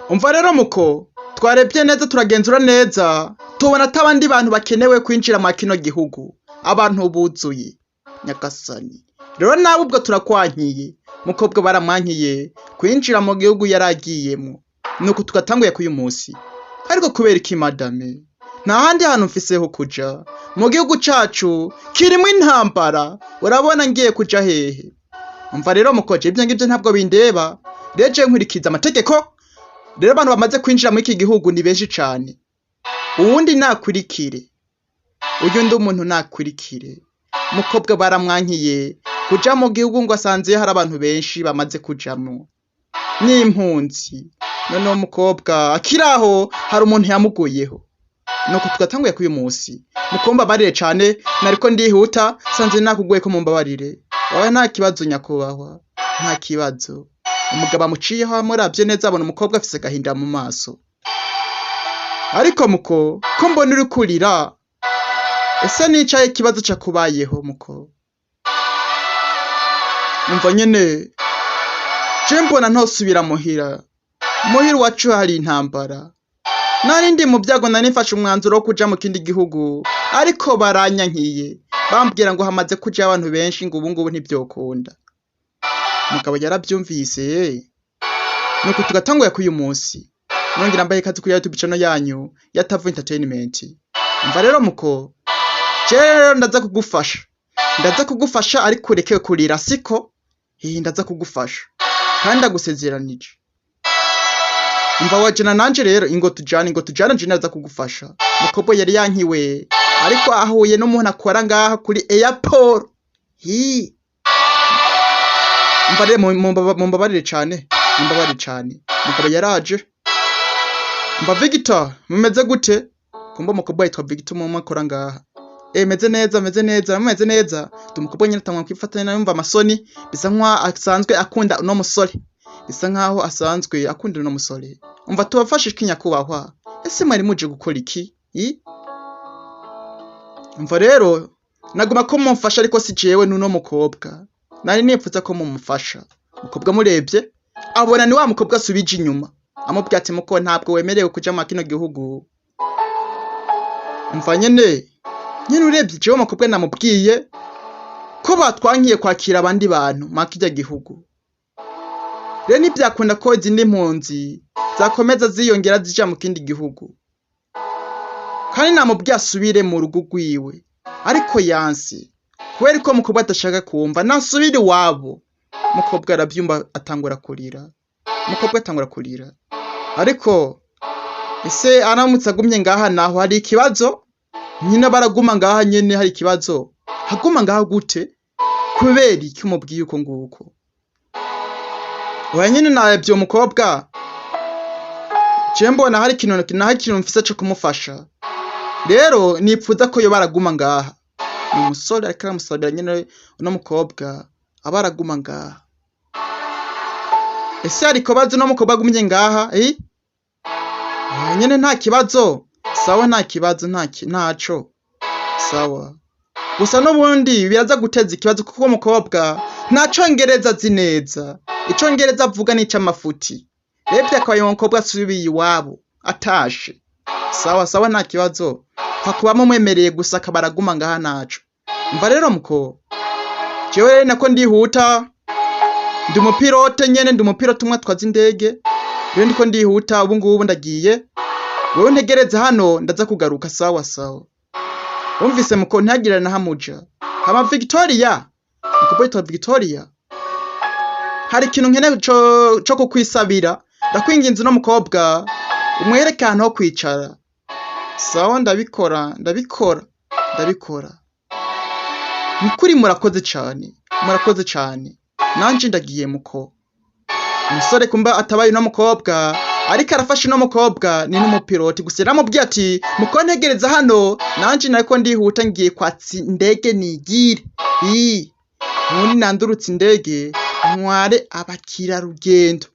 umva rero muko twarebye neza turagenzura neza tubona atabandi bantu bakenewe kwinjira mu kino gihugu abantu buzuye nyagasani rero nawe ubwo turakwankiye mukobwa baramwankiye kwinjira mu gihugu yaragiyemo nuko tugatanguye kuyu munsi ariko kubera iki madame nta handi hantu mfiseho kuja mu gihugu cacu kirimo intambara urabona ngiye kuja hehe umva rero mukoje ibyo ngibyo ntabwo bindeba reje nkurikiza amategeko rero abantu bamaze kwinjira muri iki gihugu ni benshi cyane uwundi nakurikire uyu ndi umuntu nakurikire mukobwa baramwankiye kuja mu gihugu ngo asanze hari abantu benshi bamaze kujamo n'impunzi noneho mukobwa akiraho hari umuntu yamugoyeho nuko tugatanguye kuyu munsi mukomba barire cyane nariko ndihuta sanze nakugoye ko mumbabarire wawe nta kibazo nyakubahwa nta kibazo umugabo amuciyeho amuravye neza abona umukobwa afise gahinda mu maso ariko muko ko mbona uri kurira ese nicaye ikibazo cakubayeho muko umva nyene je mbona ntosubira muhira wacu hari intambara nari ndi mu byago nari mfashe umwanzuro wo kuja mu kindi gihugu ariko baranyankiye bambwira ngo hamaze kuja abantu benshi ngo ubu ntibyokunda mugabo yarabyumvise nuko tugatanguye kuyu munsi nongera mbaye kazi kuri YouTube channel yanyu ya Tavu Entertainment umva rero muko je ndaza kugufasha ariko ureke kurira siko ndaza kugufasha kandi ndagusezeranije umva wajana nanje rero ingo tujana je ndaza kugufasha mukobwa yari yankiwe ariko ahuye n'umuntu akora ngaha kuri airport umva rero mumbabarire cyane mukobwa yaraje umva Victor mumeze gute kumba mukobwa yitwa Victor mu makora ngaha meze neza tumukobwa nyine tamwa kwifatanya numva amasoni bisa nkwa asanzwe akunda no musore bisa nkaho asanzwe akunda no musore umva tubafashe ikinyakubahwa ese mwari muje gukora iki umva rero naguma ko mumfasha ariko si jewe nuno mukobwa nari nipfuza ko mumufasha mukobwa murebye abona ni wa mukobwa subije inyuma amubwira ati muko ntabwo wemerewe kuja mu kino gihugu umva nyene urebye jewe mukobwa namubwiye ko batwankiye kwakira abandi bantu makijya gihugu rero ntibyakunda ko izindi mpunzi zakomeza ziyongera zija mu kindi gihugu kandi namubwiye asubire mu rugo rwiwe ariko yansi kubera ko mukobwa adashaka kumva nasubire iwabo mukobwa arabyumva atangura kurira ariko ese aramutse agumye ngaha naho hari ikibazo nyine baraguma ngaha nyene hari ikibazo haguma ngaha gute kubera iki umubwiye uko nguko oya nyine narebye umukobwa je mbona hari ikintu mfise cyo kumufasha rero nipfuza ko yo baraguma ngaha ni umusore ariko aramusabira nyine uno mukobwa abaraguma ngaha ese hari ikibazo no mukobwa agumye ngaha nyine nta kibazo sawa nta kibazo ntaco sawa gusa n'ubundi biraza guteza ikibazo kuko umukobwa nta congereza azi neza icongereza avuga n'icamafuti rero byakabaye umukobwa asubiye iwabo atashe sawa nta kibazo kuba mumwemereye gusa akabaraguma ngaha naco umva rero muko jewe nako ndihuta ndi umupilote umwe atwaza indege rero ndiko ndihuta ubu ngubu ndagiye wewe ntegereze hano ndaza kugaruka sawa wumvise muko ntagirana na hamuja hama Victoria mukobwa yitwa Victoria hari ikintu nkene cyo kukwisabira ndakwinginze no mukobwa umwereke ahantu ho kwicara sawa ndabikora mukuri murakoze cyane nanje ndagiye muko umusore kumba atabaye no mukobwa ariko arafashe no mukobwa ni n'umupiloti gusa namubwiye ati muko ntegereza hano nanje nariko ndihuta ngiye kwatsi indege nigire ubundi nandurutse indege ntware abakira rugendo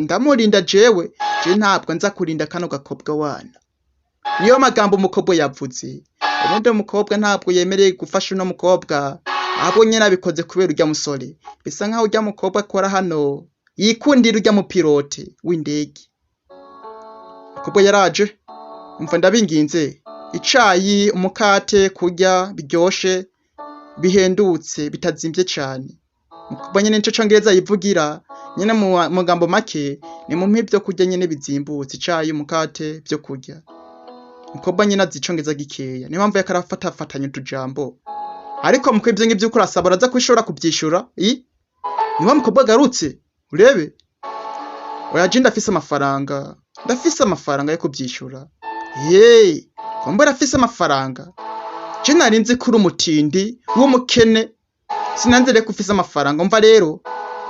ndamurinda jewe ntabwo nza kurinda kano gakobwa wana niyo magambo umukobwa yavuze ubundi umukobwa ntabwo yemereye gufasha uno mukobwa ahubwo nyine abikoze kubera urya musore bisa nkaho urya mukobwa akora hano yikundira urya mupilote w'indege. Umukobwa yaraje, umva ndabinginze, icayi, umukate, kurya biryoshe, bihendutse, bitazimvye cane. Umukobwa nyene nico congereza yivugira, nyene mu magambo make, ni mumpe ivyo kurya nyene bizimbutse, icayi, umukate, vyo kurya. Umukobwa nyene azi icongereza gikeya, niyo mpamvu yariko arafatafatanya utujambo. Ariko muko ivyo ngivyo uriko urasaba uraza kwishobora kuvyishura? Niwa mukobwa agarutse, urebe. Oya je ndafise amafaranga yo kuvyishura. Kombe rafise amafaranga. Je narinzi kuri umutindi w'umukene. Sinanze reko ufise amafaranga. Umva rero,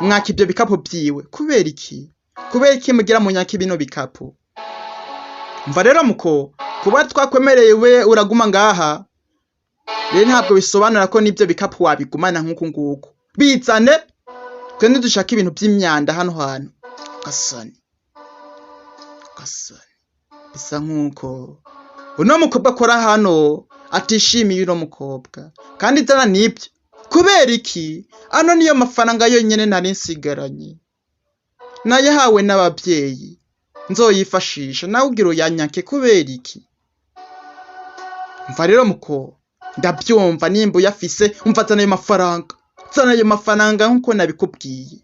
mwaka ivyo bikapo vyiwe. Kubera iki? Kubera iki mugira munyaka bino bikapo? Umva rero muko, kuba twakwemerewe uraguma ngaha. Rero ntabwo bisobanura ko nivyo bikapo wabigumana nk'uko nguko. Bizane. Twe ntidushaka ibintu vy'imyanda hano hantu. Gasani. Bisa nk'uko uno mukobwa akora hano atishimiye uno mukobwa. Kandi zana nibyo. Kubera iki? Ano niyo mafaranga yonyene nari nsigaranye. Nayahawe n'abavyeyi. Nzoyifashisha nawe ugira uyanyake kubera iki? Mva rero muko ndabyumva nimba uyafise umva zana ayo mafaranga. Zana ayo mafaranga nkuko nabikubwiye.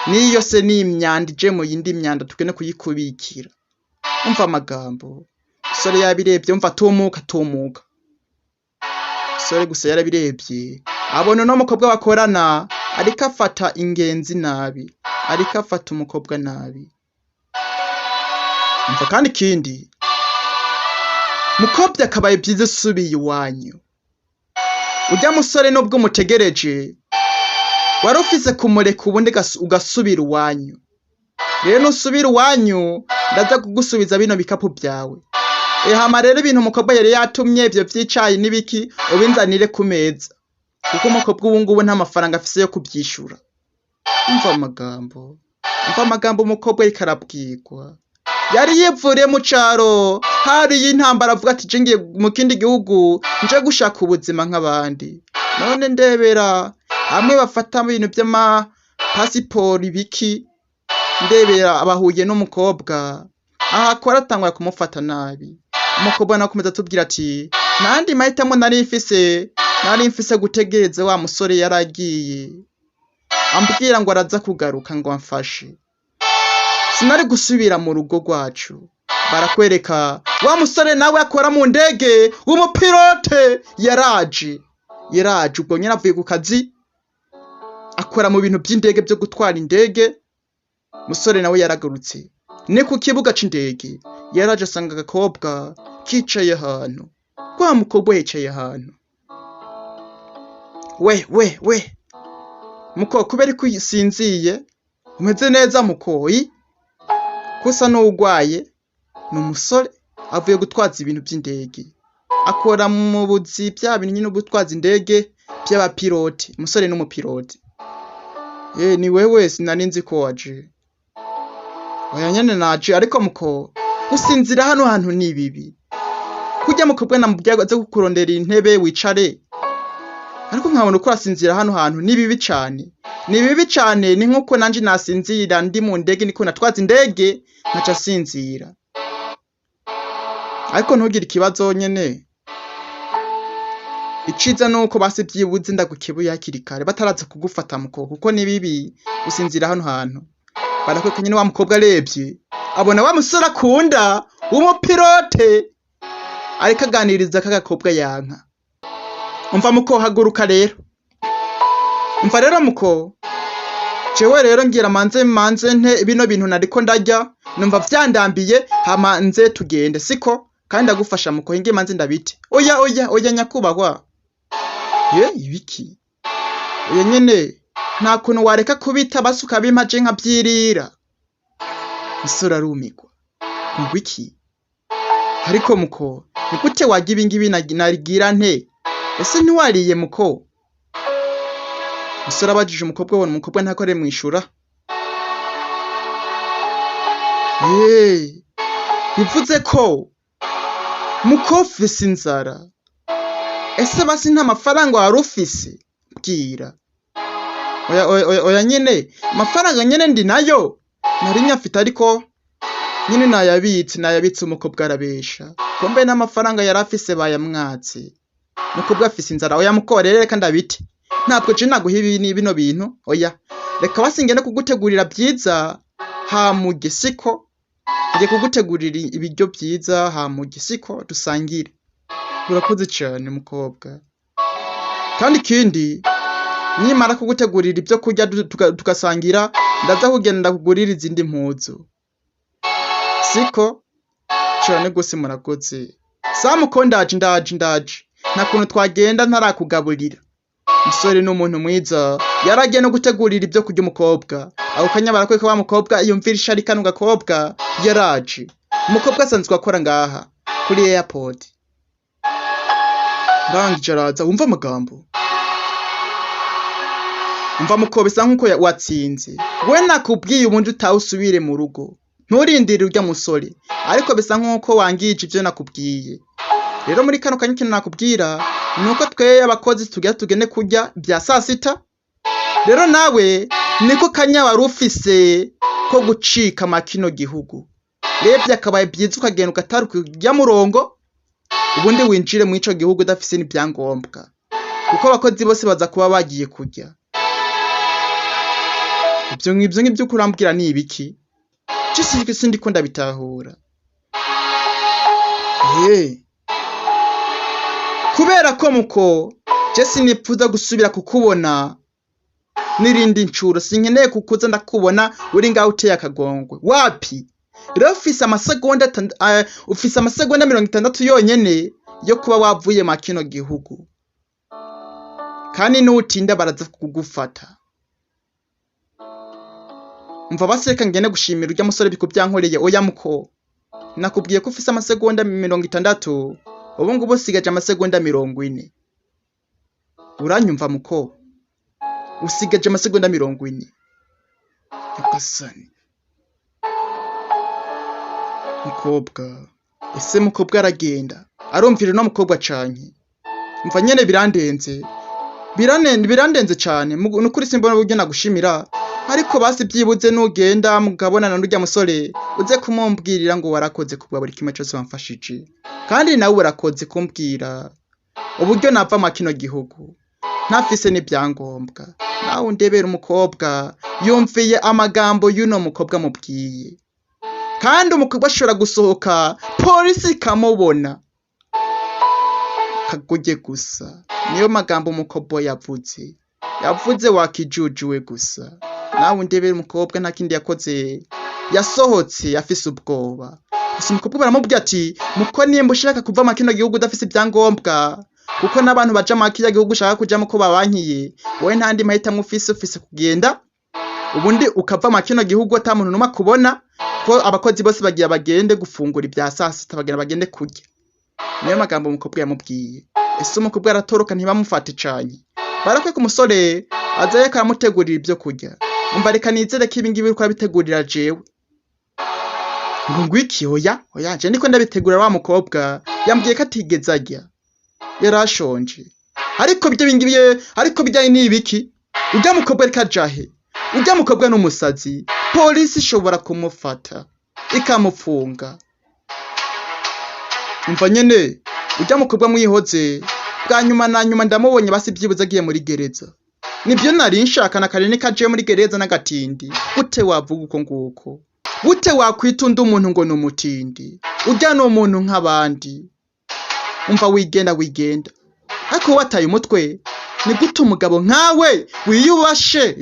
Niyo se ni imyanda ije mu yindi myanda tugene kuyikubikira. Umva amagambo. Sore yabirebye umva tumuka. Sore gusa yarabirebye. Abona no mukobwa bakorana ariko afata ingenzi nabi. Ariko afata umukobwa nabi. Umva kandi kindi. Mukobwa akabaye byiza subiye iwanyu. Ujya musore nubwo mutegereje warufise kumureka ubundi ugasubira iwanyu. Rero nusubira iwanyu ndaza kugusubiza bino bikapu byawe. Hama rero ibintu umukobwa yari yatumye ivyo vyicaye nibiki ubinzanire ku meza. Kuko umukobwa ubu ngubu nta mafaranga afise yo kubyishura. Umva amagambo umukobwa ariko arabwirwa. Yari yivuriye mu caro hari y'intambara avuga ati je ngiye mu kindi gihugu nje gushaka ubuzima nk'abandi. None ndebera hamwe bafata ibintu by'ama passport ibiki ndebera abahuye n'umukobwa ahakora atangwa kumufata nabi. Umukobwa nakomeza tubwira ati nandi mahitamo nari mfise gutegereza wa musore yaragiye ambwira ngo araza kugaruka ngo amfashe. Sinari gusubira mu rugo rwacu. Barakwereka wa musore nawe akora mu ndege w'umupilote yaraje ubwo nyine avuye ku kazi akora mu bintu by'indege byo gutwara indege. Musore nawe yaragarutse ni ku kibuga c'indege yaraje asanga agakobwa kicaye ahantu. Wa mukobwa yicaye ahantu. We muko kubera ko usinziye umeze neza mukoyi kusa n'ugwaye n'umusore avuye gutwaza ibintu by'indege. Akora mu buzi bya bintu nyine gutwaza indege by'abapilote. Umusore n'umupilote. Ni wewe sinari nzi ko waje. Oya nyene naje ariko muko gusinzira hano hantu ni bibi. Kujya mukobwa namubyaga zo kukurondera intebe wicare. Ariko nkabona uko asinzira hano hantu ni bibi cyane. Ni nkuko nanje nasinzira ndi mu ndege niko natwaza indege nkaca sinzira. Ariko ntugire ikibazo nyene. Iciza nuko basi byibuze ndagukebuye hakiri kare bataraza kugufata muko kuko ni bibi gusinzira hano hantu. Barakweka nyene wa mukobwa arebye abona wa musore akunda w'umupilote ariko aganiriza kagakobwa yanka. Umva muko haguruka rero. Umva rero muko jewe rero ngira manze nte bino bintu nariko ndarya numva vyandambiye hama nze tugende siko kandi ndagufasha muko hinge manze ndabite. Oya nyakubahwa. Ibiki? Oya nyene nta kuntu wareka kubita basuka bimaje nka byirira. Isura rumigwa. Ngwiki? Ariko muko nikute wagiba ingibi narigira nte? Ese ntiwariye muko? Isura abajije umukobwa wone umukobwa ntakore mwishura. Bivuze ko muko ufise inzara. Ese basi nta mafaranga wari ufise? Bwira. oya nyene amafaranga nyene ndi nayo nari nyafite ariko nyene nayabitse umukobwa arabesha kombe n'amafaranga yari afise bayamwatse umukobwa afise inzara oya mukorere reka ndabite ntabwo je naguha bino bintu oya reka basingene kugutegurira byiza hamuge siko ngiye kugutegurira ibiryo byiza hamuge siko dusangire urakoze cyane mukobwa kandi ikindi nimara kugutegurira ibyo kurya tugasangira ndaza kugenda kugurira izindi mpuzu siko cyane gose murakoze samuko ndaje nta kuntu twagenda ntarakugaburira musore n'umuntu mwiza yaragiye no gutegurira ibyo kurya umukobwa aho kanya barakweka wa mukobwa yumvira ishari kanu gakobwa yaraje umukobwa asanzwe akora ngaha kuri airport ndangije araza wumva amagambo umva muko bisa nkuko watsinze we nakubwiye ubundi utawusubire mu rugo nturindire urya musore ariko bisa nkuko wangije ibyo nakubwiye rero muri kano kanya ikintu nakubwira nuko tweye abakozi tugende kurya bya sasita rero nawe niko kanya wari ufise ko gucika makino gihugu rebye akabaye byiza ukagenda ugataruka urya murongo ubundi winjire mu ico gihugu udafise n'ibyangombwa kuko abakozi bose baza kuba bagiye kurya ibyo ngibyo kurambwira ni ibiki cyose sindi ko ndabitahura kubera ko muko Jesse nipfuza gusubira kukubona nirindi ncuro sinkeneye kukuza ndakubona uri ngaho uteye akagongwe wapi rero ufise amasegonda 60 yonyene yo kuba wavuye makino gihugu kandi nutinda baraza kugufata umva baseka ngene gushimira urya musore biko byankoreye oya muko nakubwiye ko ufise amasegonda 60 ubu ngubu usigaje amasegonda 40 uranyumva muko usigaje amasegonda 40 yakasani mukobwa ese mukobwa aragenda arumvira no mukobwa canke umva nyene birandenze cyane nukuri simbona buryo nagushimira ariko basi byibuze nugenda mugabonana n'urya musore uze kumumbwirira ngo warakoze kubwa buri kimwe cyose wamfashije kandi nawe urakoze kumbwira uburyo nava makino gihugu ntafise n'ibyangombwa nawe undebera umukobwa yumviye amagambo y'uno mukobwa mubwiye kandi umukobwa ashobora gusohoka polisi kamubona kagoge gusa niyo magambo umukobwa yavuze wakijujuwe gusa nawe undebera umukobwa nta kindi yakoze yasohotse afise ubwoba gusa umukobwa baramubwira ati muko nimba ushaka kuva makino gihugu udafise ibyangombwa kuko n'abantu baja makino gihugu ushaka kujamo ko babankiye wowe ntandi mahitamo ufise kugenda ubundi ukava makino gihugu ata muntu numwe kubona ko abakozi bose bagiye bagende gufungura ibya sasita bagende kurya niyo magambo umukobwa yamubwiye ese umukobwa aratoroka ntibamufate canye barakwe ku musore azaye karamutegurira ibyo kurya umva reka nizere ko ibingibi uriko abitegurira jewe ngwiki oya je niko ndabitegurira wa mukobwa yambwiye ko atigeze ajya yarashonje ariko bijyanye n'ibiki urya mukobwa reka jahe urya mukobwa n'umusazi polisi ishobora kumufata ikamufunga umva nyene urya mukobwa mwihoze bwa nyuma na nyuma ndamubonye basi byibuze agiye muri gereza nibyo nari nshaka na karene kaje muri gereza n'agatindi gute wavuga uko nguko gute wakwita undi umuntu ngo n'umutindi urya no umuntu nk'abandi umva wigenda ariko wataye umutwe ni gute umugabo nkawe wiyubashe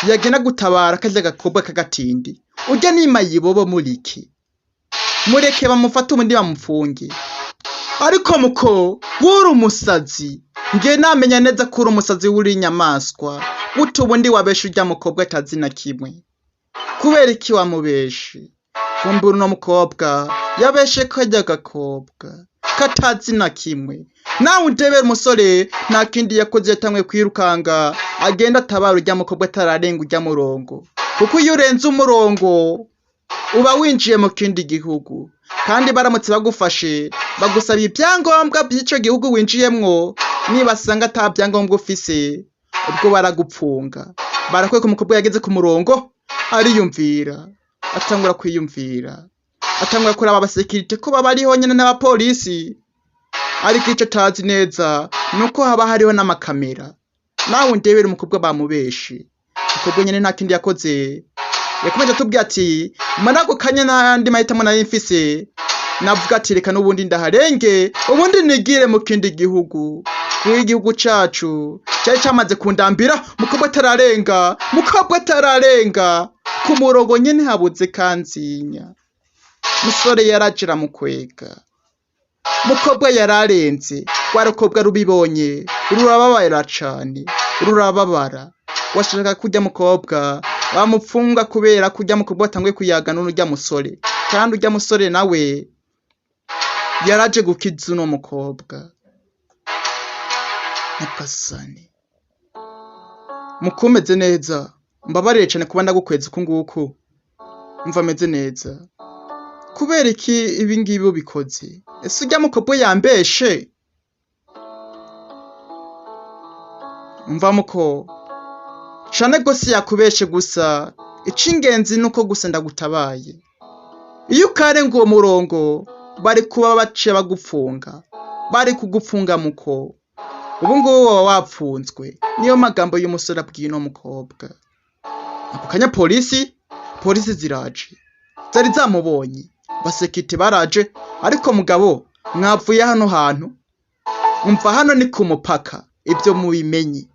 yagena gutabara kaje gakobwa kagatindi urya nima yibobo muriki mureke bamufata umundi bamufunge ariko muko wuri umusazi nge namenya neza ko uri umusazi wuri inyamaswa gute ubundi wabesha urya mukobwa atazina kimwe kubera iki wamubeshe kumbura no mukobwa yabeshe ko ajya gakobwa katazina kimwe nawe undebera umusore nta kindi yakoze yatamwe kwirukanga agenda atabara urya mukobwa atararenga urya murongo kuko iyo urenze umurongo uba winjiye mu kindi gihugu kandi baramutse bagufashe bagusaba ibyangombwa by'ico gihugu winjiyemwo nibasanga ata byangombwa ufise ubwo baragupfunga. Barakwiye ko umukobwa yageze ku murongo ariyumvira, atangura kwiyumvira, atangura kuraba abasekirite ko baba ariho nyene n'abapolisi, ariko ico atazi neza nuko haba hariho n'amakamera. Nawe ndebera umukobwa bamubeshe. Umukobwa nyene nta kindi yakoze, yakomeje atubwira ati manago kanya n'andi mahitamo nari mfise, navuga ati reka n'ubundi ndaharenge, ubundi nigire mu kindi gihugu. Kuko igihugu cacu cyari cyamaze kundambira. Umukobwa atararenga ku murongo nyene habuze kanzinya. Musore yaraje aramukwega. Umukobwa yararenze. Rwarukobwa rubibonye rurababara cane, rurababara. Washaka kurya mukobwa bamupfunga kubera kurya mukobwa atanguye kuyaga n'urya musore, kandi urya musore nawe yaraje gukiza uno mukobwa. Nyagasani, mukumeze neza, mbabarire cane kuba ndagukweza uku nguku. Mva meze neza. Kubera iki ibi ngibi ubikoze? Ese urya mukobwa yambeshe? Mva muko, cane gose yakubeshe gusa, icingenzi nuko gusa ndagutabaye. Iyo ukarenga uwo murongo bari kuba baciye bagupfunga, bari kugupfunga muko. Ubu ngubu waba wapfunzwe. Niyo magambo y'umusore abwiye uno mukobwa. Ako kanya polisi ziraje, zari zamubonye. Basekirite baraje, ariko mugabo mwavuye hano hantu, umva hano ni ku mupaka, ibyo mubimenye.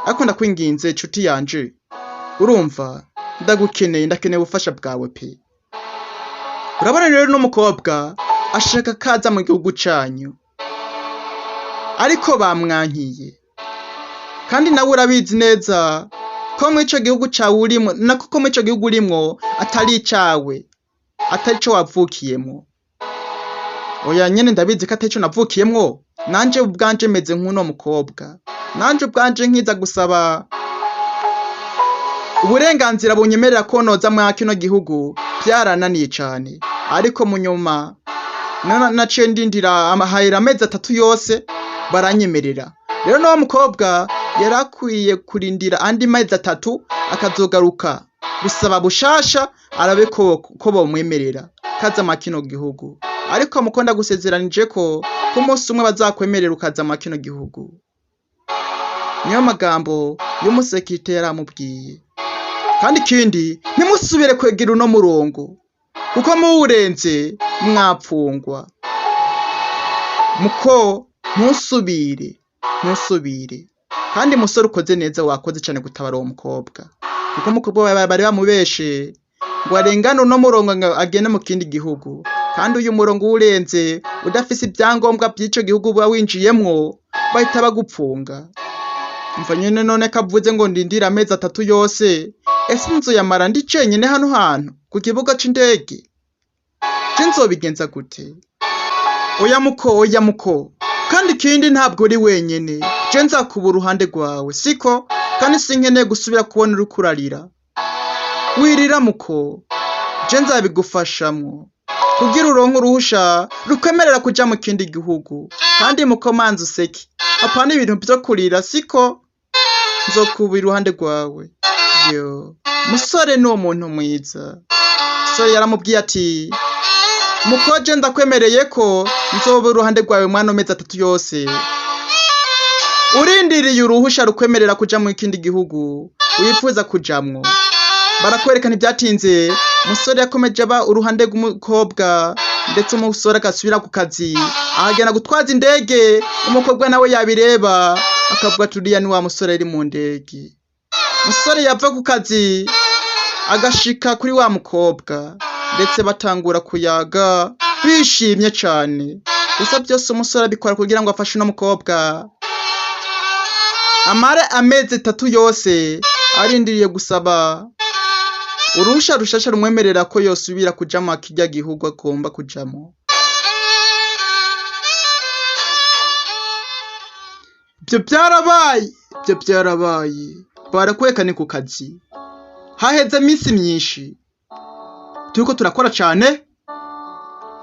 Ariko ndakwinginze nshuti yanje, urumva ndakeneye ubufasha bwawe pe. Urabona rero n'umukobwa ashaka kaza mu gihugu canyu, ariko bamwankiye. Kandi nawe urabizi neza ko mu ico gihugu cawe urimo, nako ko mu ico gihugu urimo atari icawe, atari co wavukiyemo. Oya nyene ndabizi ko atari co navukiyemwo. Nanje ubwanje meze nk'uno mukobwa. Nanje ubwanje nkiza gusaba uburenganzira bunyemerera ko noza mu kino gihugu, byarananiye cane. Ariko mu nyuma naciye ndindira amahayira amezi 3 yose baranyemerera. Rero no mukobwa yarakwiye kurindira andi mezi 3 akazogaruka gusaba bushasha arabe ko bomwemerera kaza mu kino gihugu. Ariko mukonda gusezeranije ko umunsi umwe bazakwemerera ukaza mu kino gihugu. Niyo magambo y'umusekirite yaramubwiye. Kandi kindi ntimusubire kwegera uno murongo, kuko muwurenze mwapfungwa. Muko ntusubire. Kandi musore ukoze neza, wakoze cyane gutabara uwo mukobwa, kuko umukobwa bari bamubeshe ngo arengane uno murongo ngo agende mu kindi gihugu. Kandi uyu murongo urenze udafise ibyangombwa by'ico gihugu uba winjiyemwo, bahita bagupfunga. Mva nyene none kavuze ngo ndindira amezi 3 yose, ese nzoyamara ndi cenyene hano hantu ku kibuga c'indege? Je nzobigenza gute? Oya muko, kandi kindi ntabwo uri wenyene. Je nzakuba uruhande rwawe, siko? Kandi sinkeneye gusubira kubona uri kurarira. Wirira muko, je nzabigufashamwo kugira uronke uruhusha rukwemerera kuja mu kindi gihugu. Kandi muko manzi useke, apana ibintu byo kurira, siko? Nzokuba iruhande rwawe. Yo, musore ni umuntu mwiza. Musore yaramubwiye ati mukoje ndakwemereye ko nzoba uruhande rwawe mwana amezi 3 yose. Urindiriye uruhusha rukwemerera kuja mu kindi gihugu wifuza kujamwo. Barakwerekana ibyatinze. Musore yakomeje aba uruhande rw'umukobwa, ndetse umusore agasubira ku kazi, ahagena gutwaza indege. Umukobwa nawe yabireba akavuga turiya ni wa musore ari mu ndege. Musore yava ku kazi agashika kuri wa mukobwa, ndetse batangura kuyaga bishimye cane. Gusa byose umusore abikora kugira ngo afashe no mukobwa amare amezi 3 yose arindiriye gusaba urusha rushasha rumwemerera ko yosubira kuja mu kijya gihugu agomba kujamo. Ibyo byarabaye barakwekane ku kazi. Haheze iminsi myinshi turiko turakora cane,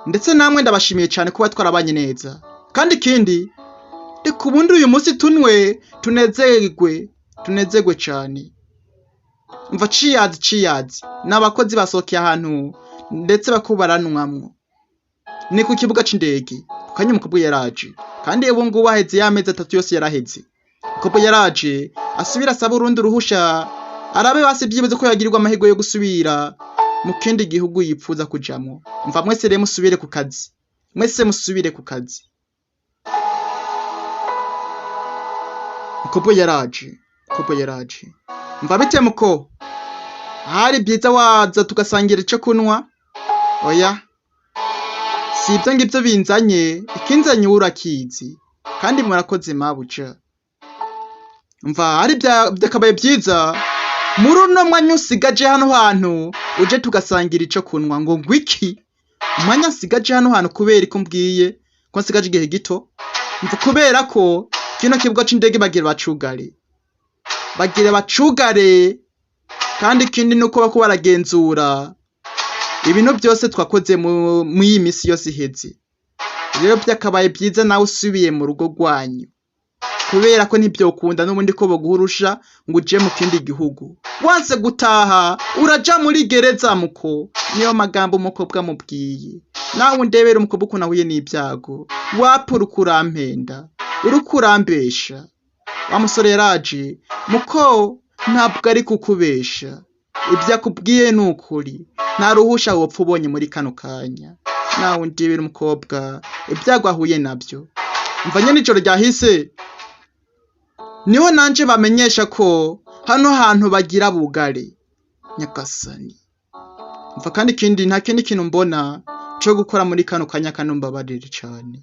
ndetse namwe ndabashimiye cane kuba twarabanye neza. Kandi kindi reka ubundi uyu munsi tunwe tunezerwe, tunezerwe cane. Umva ciyazi n'abakozi basohokeye ahantu ndetse bakubaranwamwo ni ku kibuga c'indege kanya umukobwa yaraje kandi ubu ngubu haheze y'amezi 3 yose yaraheze. Umukobwa yaraje asubira asaba urundi ruhusha arabe basi byibuze ko yagirirwa amahirwe yo gusubira mu kindi gihugu yipfuza kujamwo. Umva mwese rero musubire ku kazi, mwese musubire ku kazi. Umukobwa yaraje umva bite muko hari byiza waza tugasangira ico kunwa? Oya si ibyo ngibyo binzanye, ikinzanye urakizi kandi murakoze mabuja. Umva hari byakabaye byiza muri uno mwanya usigaje hano hantu uje tugasangira ico kunwa. Ngo ngwiki umwanya usigaje hano hantu kubera ko mbwiye ko nsigaje igihe gito? Umva kubera ko kino kibuga c'indege bagire bacugare kandi ikindi nuko bako baragenzura ibintu byose twakoze mu iyi misi yose iheze. Rero byakabaye byiza nawe usubiye mu rugo rwanyu kubera ko ntibyokunda n'ubundi ko boguhurusha ngo uje mu kindi gihugu. Wanse gutaha uraja muri gereza muko, niyo magambo umukobwa mubwiye. Nawe ndebera umukobwa uko nahuye n'ibyago wapura ukurampenda urukurambesha. Wa musore yaraje muko ntabwo ari kukubesha, ibyo akubwiye n'ukuri, nta ruhusha wopfa ubonye muri kano kanya. Nawe ndebera umukobwa ibyago ahuye nabyo. Umva nyene ijoro ryahise niho nanje bamenyesha ko hano hantu bagira bugare nyagasani. Umva kandi ikindi nta kindi kintu mbona cyo gukora muri kano kanya kano mbabarire cyane.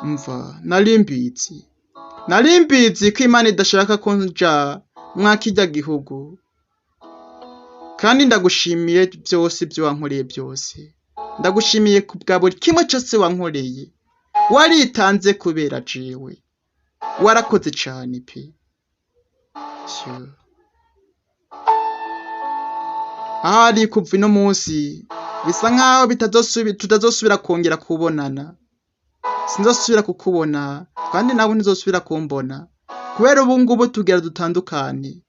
Umva narimbizi ko Imana idashaka ko nja mwakijya gihugu kandi ndagushimiye byose ibyo wankoreye byose. Ndagushimiye kubwa buri kimwe cyose wankoreye, waritanze kubera jewe, warakoze cyane pe. Ahari kuva ino munsi bisa nkaho tutazosubira kongera kubonana. Sinzosubira kukubona kandi nawe ntizosubira kumbona kubera ubu ngubu tugera dutandukane.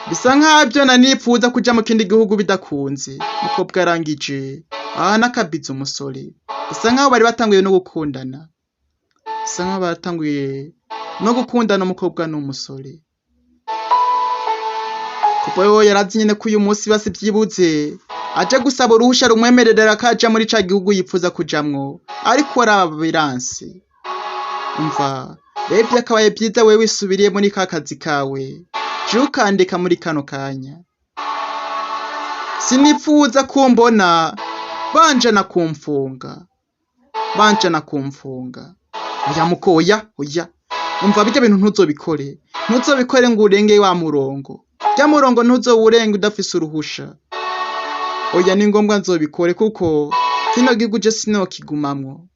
Bisa nkaho byo nanipfuza kuja mu kindi gihugu bidakunze. Umukobwa yarangije n'akabiza umusore. Bisa nkaho bari batanguye no gukundana. Umukobwa n'umusore. Kuko yo yarazi nyine ko uyu munsi basi byibuze aje gusaba uruhusha rumwemerera kaja muri ca gihugu yipfuza kujamwo, ariko arabiranse. Umva rero byakabaye byiza wewe isubiriye muri ka kazi kawe ukandika muri kano kanya. Sinipfuza kumbona banjana kumfunga. Oya mukoya oya. Umva bijya bintu ntuzobikore ngo urenge wa murongo. Bya murongo ntuzowurenge udafise uruhusha. Oya ni ngombwa nzobikore kuko kino gihugu je sinokigumamwo.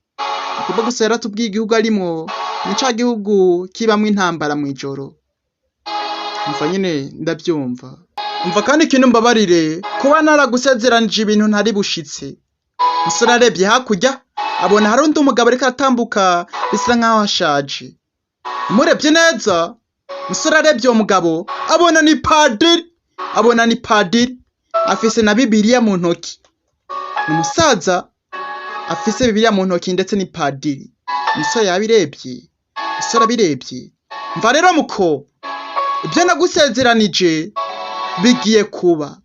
Kuko gusa yaratubwiye igihugu arimwo ni ca gihugu kibamwe intambara mu ijoro. Umva nyine ndabyumva. Umva kandi ikintu mbabarire kuba naragusezeranije ibintu ntari bushitse. Musore arebye hakurya abona hari undi umugabo ariko atambuka bisa nkaho ashaje. Umurebye neza musore arebye uwo mugabo abona ni padiri afise na Bibiliya mu ntoki. Umusaza afise Bibiliya mu ntoki ndetse ni padiri. Musore abirebye. Mva rero muko ibyo nagusezeranije bigiye kuba.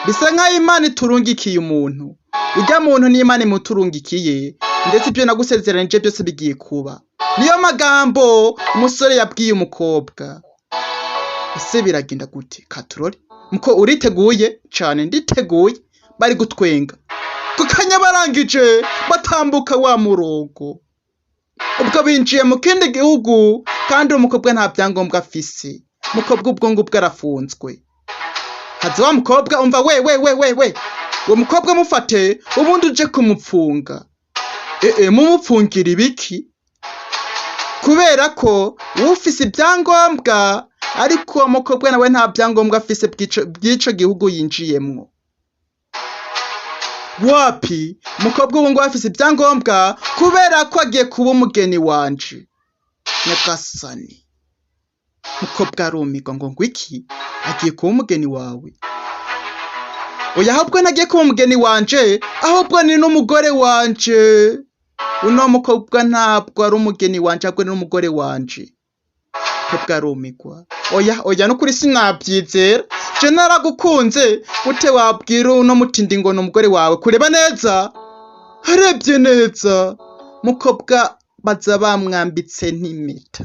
Bisa nkaho Imana iturungikiye umuntu. Ujya muntu ni Imana imuturungikiye ndetse ibyo nagusezeranije byose bigiye kuba. Niyo magambo umusore yabwiye umukobwa. Ese biragenda gute Katurore? Muko uriteguye cyane? Nditeguye. Bari gutwenga. Kukanya barangije batambuka wa murongo. Ubwo binjiye mu kindi gihugu kandi umukobwa nta byangombwa afise. Mukobwa ubwo ngubwo arafunzwe. Haza wa mukobwa umva we. Uwo mukobwa mufate ubundi uje kumupfunga. Mumupfungira ibiki? Kubera ko ufise ibyangombwa ariko uwo mukobwa nawe nta byangombwa afise bw'ico gihugu yinjiyemwo. Wapi mukobwa ubu ngo afise ibyangombwa kubera ko agiye kuba umugeni wanje. nyagasani. Umukobwa arumirwa ngo ngwiki agiye kuba umugeni wawe. Oya ahubwo nagiye kuba umugeni wanje, ahubwo ni n'umugore wanje. Uno mukobwa ntabwo ari umugeni wanje, ahubwo ni n'umugore wanje. Umukobwa arumirwa. Oya nukuri sinabyizera. Je naragukunze gute wabwira uno mutindi ngo n'umugore wawe? Kureba neza. Harebye neza. Umukobwa baza bamwambitse n'impeta.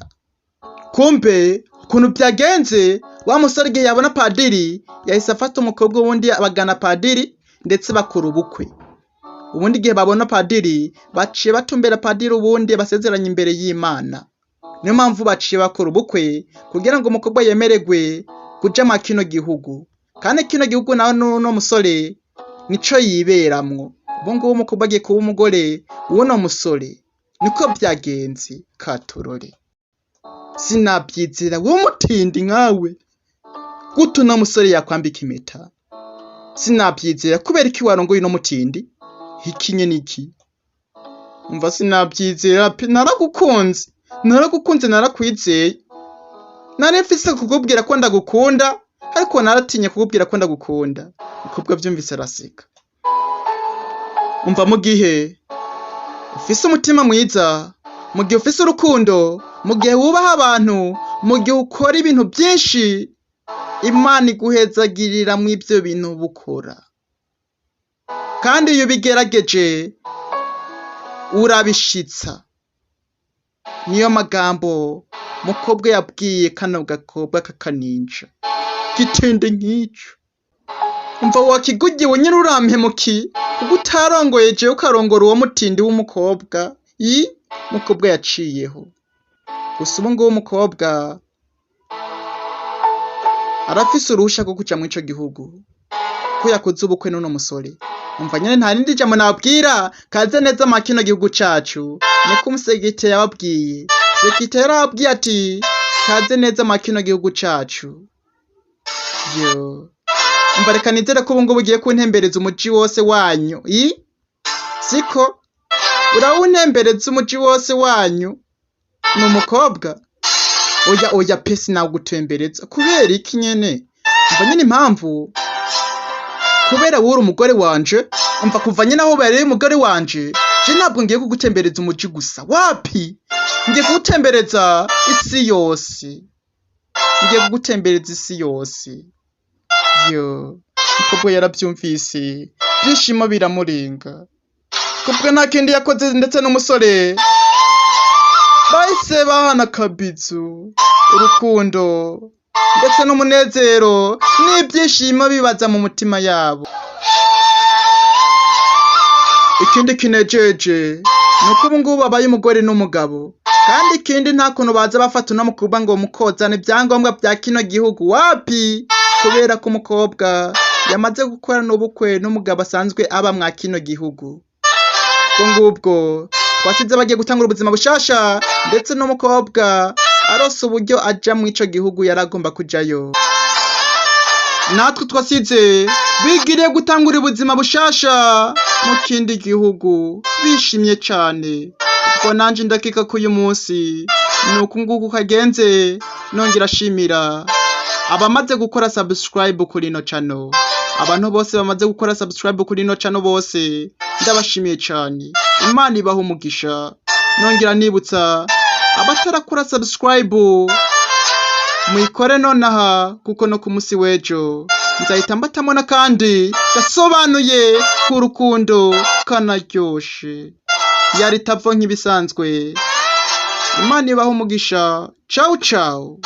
Kumbe ukuntu byagenze, wa musore igihe yabona padiri yahise afata umukobwa wundi abagana padiri ndetse bakora ubukwe. Ubundi igihe babona padiri baciye batumbera padiri ubundi basezeranye imbere y'Imana. Niyo mpamvu baciye bakora ubukwe kugira ngo umukobwa yemererwe kuja mu kino gihugu. Kandi kino gihugu naho no musore nico yiberamwo. Ubu ngubu umukobwa agiye kuba umugore w'uno musore. Niko byagenze katorore. Sinabyizera w'umutindi nkawe. Gute uno musore yakwambika impeta? Sinabyizera kubera iki warongoye uno mutindi? Ikinye niki? Umva sinabyizera pe, naragukunze narakwizeye. Nari mfise kukubwira ko ndagukunda, ariko naratinye kukubwira ko ndagukunda. Umukobwa byumvise araseka. Umva mu gihe ufise umutima mwiza, mu gihe ufise urukundo, mu gihe wubaha abantu, mu gihe ukora ibintu byinshi, Imana iguhezagirira mu ibyo bintu bukora. Kandi iyo ubigerageje urabishitsa. Niyo magambo mukobwa yabwiye kano gakobwa kakaninja. Gitende nk'icyo. Umva wakigugiwe nyine urampemuki, kuko utarongoye jewe ukarongora uwo mutindi w'umukobwa. Mukobwa yaciyeho. Gusa ubu ngubu umukobwa arafise uruhusha rwo kuja muri ico gihugu ko yakoze ubukwe n'uno musore. Umva nyene nta rindi jambo nabwira, kaze neza mu kino gihugu cacu. Niko umusegite yababwiye. Segite yarababwiye ati kaze neza mu kino gihugu cacu. Umva reka nizere ko ubu ngubu ugiye kuntembereza umuji wose wanyu. Siko urawuntembereza umuji wose wanyu. Ni umukobwa. Oya pesi nagutembereza. Kubera iki nyene? Umva nyene impamvu. Kubera wuri umugore wanje. Umva kuva nyene aho bari umugore wanje. Je ntabwo ngiye kugutembereza umuji gusa. Wapi? Ngiye kugutembereza isi yose. Ngiye kugutembereza isi yose. Umukobwa yarabyumvise. Byishimo biramurenga. Kubwo nta kindi yakoze ndetse n'umusore. Bahise bahana kabizu, urukundo ndetse n'umunezero n'ibyishimo bibaza mu mutima yabo. Ikindi kinejeje nuko ubu ngubu babaye umugore n'umugabo. Kandi ikindi nta kuntu baza bafata uno mukobwa ngo mukozane ibyangombwa bya kino gihugu. Wapi? Kubera ko umukobwa yamaze gukorana ubukwe n'umugabo asanzwe aba mwa kino gihugu. Ngubwo twasize bagiye gutangura ubuzima bushasha, ndetse n'umukobwa arose uburyo aja mu ico gihugu yaragomba kujayo. Natwe twasize bigiriye gutangura ubuzima bushasha mu kindi gihugu bishimye cyane. Kuko nanje ndakeka ko uyu munsi nuko nguko kagenze. Nongera ashimira abamaze gukora subscribe kuri ino channel. Abantu bose bamaze gukora subscribe kuri ino channel bose ndabashimiye cyane. Imana ibaha umugisha. Nongera nibutsa abatarakora subscribe muyikore nonaha, kuko no ku munsi w'ejo nzahita mbatamona kandi gasobanuye ku rukundo kanaryoshe. Yari Tavo nk'ibisanzwe. Imana ibaha umugisha. Ciao ciao.